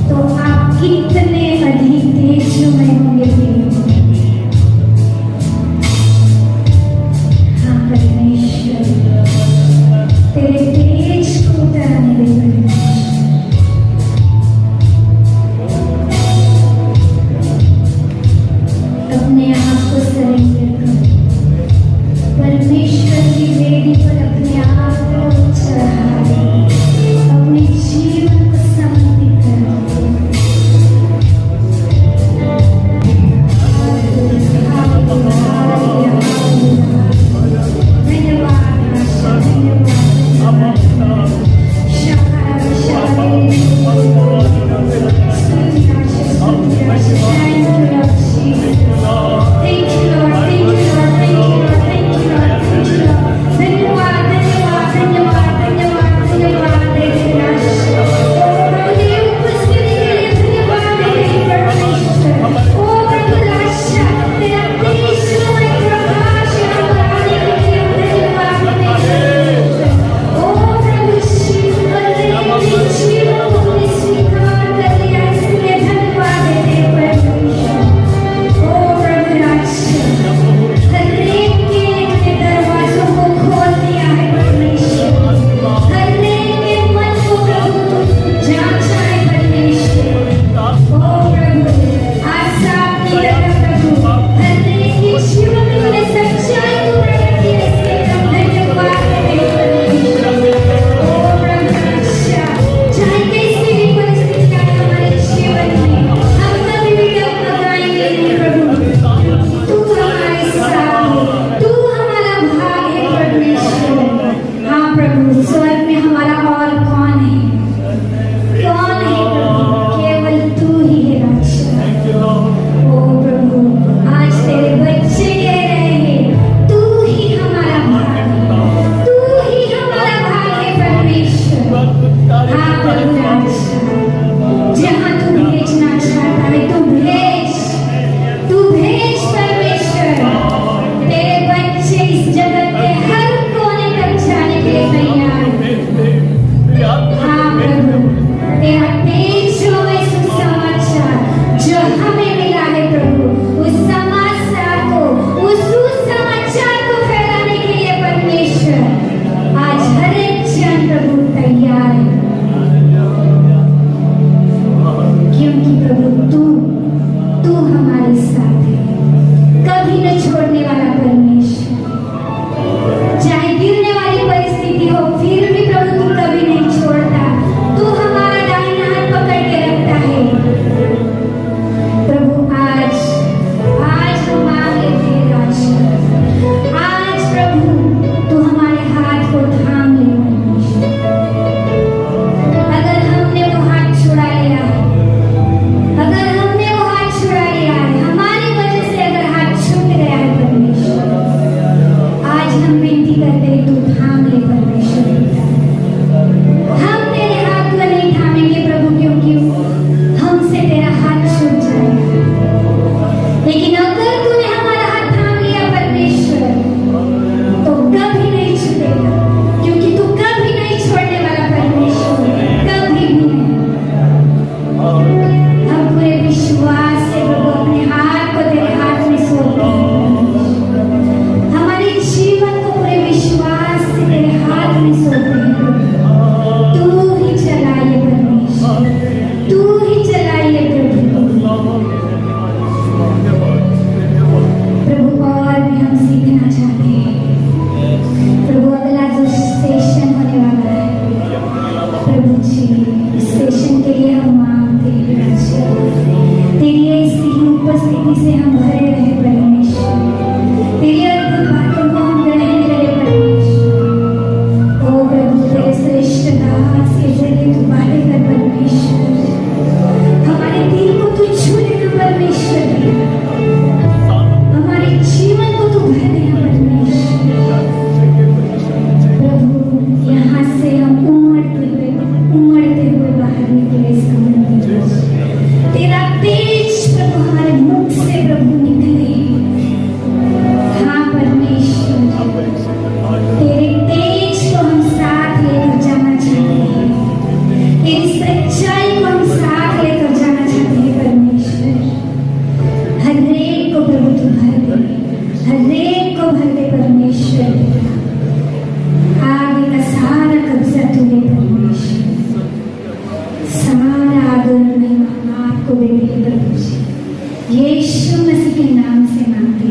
S1: तो आप कितने अधिक तेज में होंगे, अगर तूने हमारा हाथ थाम लिया परमेश्वर, तो कभी नहीं छूटेगा, क्योंकि तू कभी नहीं छोड़ने वाला परमेश्वर, कभी भी नहीं। हम पूरे विश्वास से प्रभु अपने हाथ को तेरे हाथ में सौंपते हैं, हमारे जीवन को पूरे विश्वास से तेरे हाथ में सौंपते हैं। तू ही चलाइए परमेश्वर, तू ही चलाइए प्रभु। प्रभु और भी हम सीखना चाहते हैं। प्रभु अगला जो सेशन होने वाला है, प्रभु जी इस सेशन के लिए हम मांगते हैं तेरी ऐसी उपस्थिति से हम भरे रहे परमेश्वर, तेरी अद्भुत बातों को हम ग्रहण करें परमेश्वर। ओ प्रभु तेरे श्रेष्ठ दास के जरिए तू बातें कर परमेश्वर, हमारे दिल को तू छू लेना परमेश्वर, हमारे जीवन को तू भर देना परमेश्वर। प्रभु यहाँ से हम उमड़ते हुए बाहर निकले इस कमरे में। तेरा तेज प्रभु हमारे मुख से प्रभु निकले। हाँ परमेश्वर, तेरे तेज को हम साथ लेकर जाना चाहते हैं, तेरी सच्चाई को हम साथ लेकर जाना चाहते हैं परमेश्वर। हर एक को प्रभु तू भर दे, हर एक को भर दे परमेश्वर। आगे का सारा कब्जा तू ले परमेश्वर, सारा आदर महिमा आपको दे प्रभु जी। यीशु मसीह के नाम से मांगते